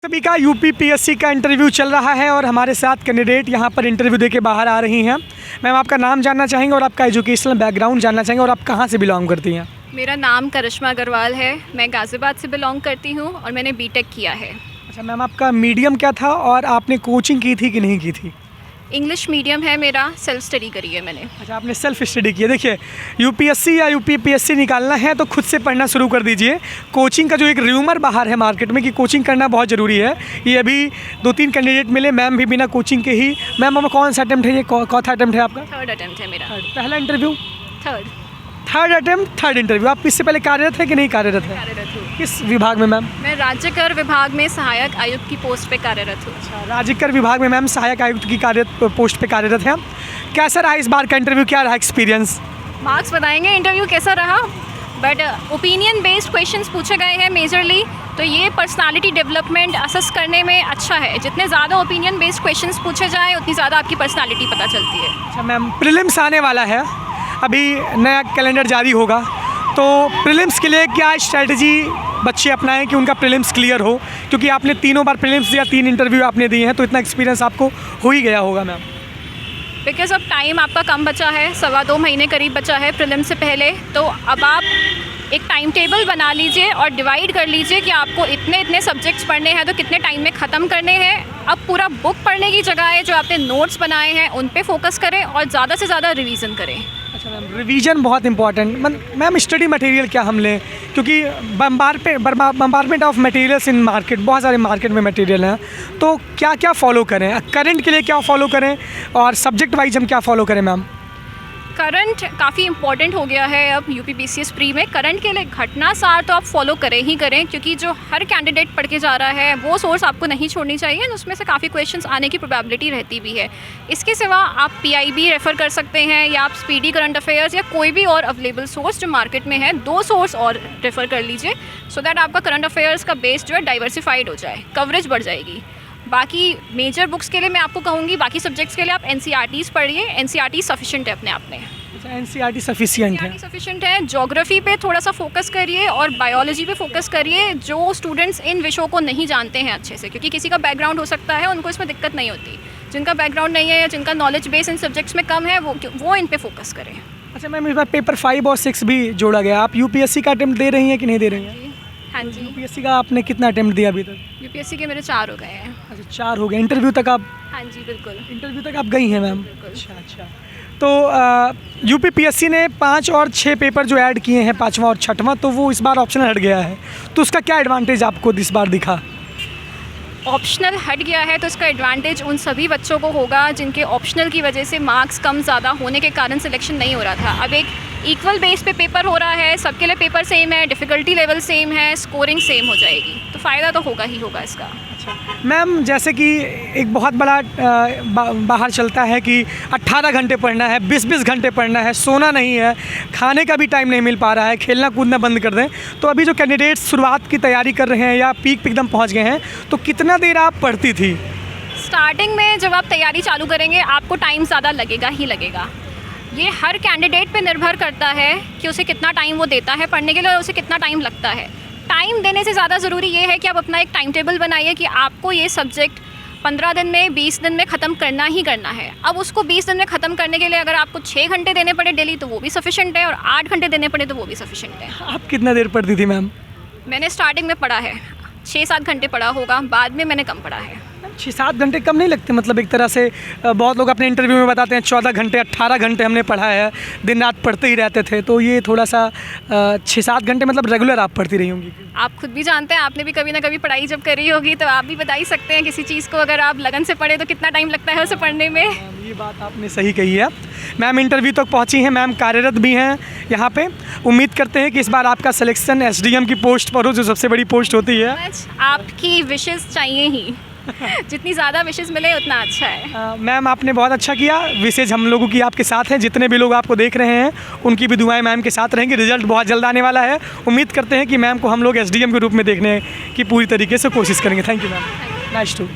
सभी का यूपीपीएससी का इंटरव्यू चल रहा है और हमारे साथ कैंडिडेट यहाँ पर इंटरव्यू देके बाहर आ रही हैं। मैम, आपका नाम जानना चाहेंगे और आपका एजुकेशनल बैकग्राउंड जानना चाहेंगे और आप कहाँ से बिलोंग करती हैं? मेरा नाम करिश्मा अग्रवाल है। मैं गाज़ियाबाद से बिलोंग करती हूँ और मैंने बीटेक किया है। अच्छा मैम, आपका मीडियम क्या था और आपने कोचिंग की थी कि नहीं की थी? इंग्लिश मीडियम है मेरा, सेल्फ स्टडी करी है मैंने। अच्छा, आपने सेल्फ स्टडी की है। देखिए, यूपीएससी या यूपीपीएससी निकालना है तो खुद से पढ़ना शुरू कर दीजिए। कोचिंग का जो एक र्यूमर बाहर है मार्केट में कि कोचिंग करना बहुत ज़रूरी है, ये अभी 2-3 कैंडिडेट मिले, मैम भी बिना कोचिंग के ही। मैम, अब कौन सा अटैम्प्ट है ये? कौन-सा अटैम्प्ट है आपका? थर्ड अटैम्प्ट है मेरा। पहला interview? Third attempt, third interview. आप इससे पहले कार्यरत है कि नहीं कार्यरत है? कार्यरत हूँ। किस विभाग में मैम? मैं राज्य कर विभाग में सहायक आयुक्त की पोस्ट पे कार्यरत हूँ। अच्छा, राज्य कर विभाग में मैम सहायक आयुक्त की पोस्ट पे कार्यरत हैं। कैसा रहा इस बार का इंटरव्यू, क्या रहा एक्सपीरियंस? मार्क्स बताएंगे इंटरव्यू कैसा रहा, बट ओपिनियन बेस्ड क्वेश्चंस पूछे गए हैं मेजरली, तो ये पर्सनालिटी डेवलपमेंट असेस करने में अच्छा है। जितने ज़्यादा ओपिनियन बेस्ड क्वेश्चंस पूछे जाएँ उतनी ज़्यादा आपकी पर्सनालिटी पता चलती है। अच्छा मैम, प्रीलिम्स आने वाला है, अभी नया कैलेंडर जारी होगा, तो प्रीलिम्स के लिए क्या स्ट्रेटजी बच्चे अपनाएं कि उनका प्रीलिम्स क्लियर हो? क्योंकि आपने 3 बार प्रीलिम्स दिया, 3 इंटरव्यू आपने दिए हैं, तो इतना एक्सपीरियंस आपको हो ही गया होगा मैम। बिकॉज अब टाइम आपका कम बचा है, 2.25 महीने करीब बचा है प्रीलिम्स से पहले, तो अब आप एक टाइम टेबल बना लीजिए और डिवाइड कर लीजिए कि आपको इतने सब्जेक्ट्स पढ़ने हैं तो कितने टाइम में ख़त्म करने हैं। अब पूरा बुक पढ़ने की जगह जो आपने नोट्स बनाए हैं उन पे फोकस करें और ज़्यादा से ज़्यादा रिवीजन करें। अच्छा मैम, रिवीजन बहुत इंपॉर्टेंट। मैम, स्टडी मटेरियल क्या हम लें? क्योंकि bombardment of materials in market, बहुत सारे मार्केट में मटेरियल हैं, तो क्या क्या फॉलो करें? करंट के लिए क्या फॉलो करें और सब्जेक्ट वाइज हम क्या फॉलो करें मैम? करंट काफ़ी इंपॉर्टेंट हो गया है अब यूपीपीसीएस प्री में। करंट के लिए घटना सार तो आप फॉलो करें ही करें, क्योंकि जो हर कैंडिडेट पढ़ के जा रहा है वो सोर्स आपको नहीं छोड़नी चाहिए, उसमें से काफ़ी क्वेश्चंस आने की प्रोबेबिलिटी रहती भी है। इसके सिवा आप पीआईबी रेफ़र कर सकते हैं या आप स्पीडी करंट अफेयर्स या कोई भी और अवेलेबल सोर्स जो मार्केट में है, 2 सोर्स और रेफ़र कर लीजिए, सो दैट आपका करंट अफेयर्स का बेस जो है डाइवर्सिफाइड हो जाए, कवरेज बढ़ जाएगी। बाकी मेजर बुक्स के लिए मैं आपको कहूँगी, बाकी सब्जेक्ट्स के लिए आप एनसीईआरटीज़ पढ़िए। एनसीईआरटी सफिशिएंट है अपने आप में। अच्छा, एनसीईआरटी सफिशिएंट है? सफिशिएंट है। ज्योग्राफी पे थोड़ा सा फोकस करिए और बायोलॉजी पे फोकस करिए, जो स्टूडेंट्स इन विषयों को नहीं जानते हैं अच्छे से, क्योंकि किसी का बैकग्राउंड हो सकता है, उनको इसमें दिक्कत नहीं होती। जिनका बैकग्राउंड नहीं है या जिनका नॉलेज बेस इन सब्जेक्ट्स में कम है, वो इन पे फोकस करें। अच्छा मैम, इस बार पेपर 5 और 6 भी जोड़ा गया। आप यूपीएससी का अटेम्प्ट दे रही हैं कि नहीं दे रही हैं? हाँ जी। यूपीएससी का आपने कितना अटेम्प्ट दिया अभी तक? यूपीएससी के मेरे 4 हो गए हैं। अच्छा, 4 हो गए। इंटरव्यू तक आप? हाँ जी, बिल्कुल। इंटरव्यू तक आप गई हैं मैम? अच्छा। तो यूपीपीएससी ने 5 और 6 पेपर जो ऐड किए हैं, 5वां और 6वां, तो वो इस बार ऑप्शनल हट गया है, तो उसका क्या एडवांटेज आपको इस बार दिखा? ऑप्शनल हट गया है तो इसका एडवांटेज उन सभी बच्चों को होगा जिनके ऑप्शनल की वजह से मार्क्स कम ज़्यादा होने के कारण सिलेक्शन नहीं हो रहा था। अब एक इक्वल बेस पे पेपर हो रहा है, सबके लिए पेपर सेम है, डिफ़िकल्टी लेवल सेम है, स्कोरिंग सेम हो जाएगी, तो फ़ायदा तो होगा ही होगा इसका। अच्छा मैम, जैसे कि एक बहुत बड़ा बाहर चलता है कि 18 घंटे पढ़ना है, 20-20 घंटे पढ़ना है, सोना नहीं है, खाने का भी टाइम नहीं मिल पा रहा है, खेलना कूदना बंद कर दें, तो अभी जो कैंडिडेट्स शुरुआत की तैयारी कर रहे हैं या पीक पे एकदम पहुँच गए हैं, तो कितना देर आप पढ़ती थी? स्टार्टिंग में जब आप तैयारी चालू करेंगे आपको टाइम ज़्यादा लगेगा ही लगेगा। ये हर कैंडिडेट पे निर्भर करता है कि उसे कितना टाइम वो देता है पढ़ने के लिए और उसे कितना टाइम लगता है। टाइम देने से ज़्यादा ज़रूरी ये है कि आप अपना एक टाइम टेबल बनाइए कि आपको ये सब्जेक्ट 15 दिन में, 20 दिन में ख़त्म करना ही करना है। अब उसको 20 दिन में ख़त्म करने के लिए अगर आपको 6 घंटे देने पड़े डेली तो वो भी सफिशिएंट है, और 8 घंटे देने पड़े तो वो भी सफिशिएंट है। आप कितना देर पढ़ती थी मैम? मैंने स्टार्टिंग में पढ़ा है 6-7 घंटे पढ़ा होगा, बाद में मैंने कम पढ़ा है। 6-7 घंटे कम नहीं लगते? मतलब एक तरह से बहुत लोग अपने इंटरव्यू में बताते हैं 14 घंटे 18 घंटे हमने पढ़ा है, दिन रात पढ़ते ही रहते थे, तो ये थोड़ा सा 6-7 घंटे मतलब रेगुलर आप पढ़ती रही होंगी? आप खुद भी जानते हैं, आपने भी कभी ना कभी पढ़ाई जब करी होगी, तो आप भी बता ही सकते हैं किसी चीज़ को अगर आप लगन से पढ़े तो कितना टाइम लगता है उसे पढ़ने में। ये बात आपने सही कही है। मैम इंटरव्यू तक पहुँची हैं, मैम कार्यरत भी हैं यहाँ पे। उम्मीद करते हैं कि इस बार आपका सिलेक्शन एसडीएम की पोस्ट पर हो, जो सबसे बड़ी पोस्ट होती है। आपकी विशेज़ चाहिए ही जितनी ज़्यादा विशेज़ मिले उतना अच्छा है। मैम आपने बहुत अच्छा किया। विशेष हम लोगों की आपके साथ हैं, जितने भी लोग आपको देख रहे हैं उनकी भी दुआएं मैम के साथ रहेंगी। रिजल्ट बहुत जल्द आने वाला है। उम्मीद करते हैं कि मैम को हम लोग एसडीएम के रूप में देखने की पूरी तरीके से कोशिश करेंगे। Thank you ma'am, nice to.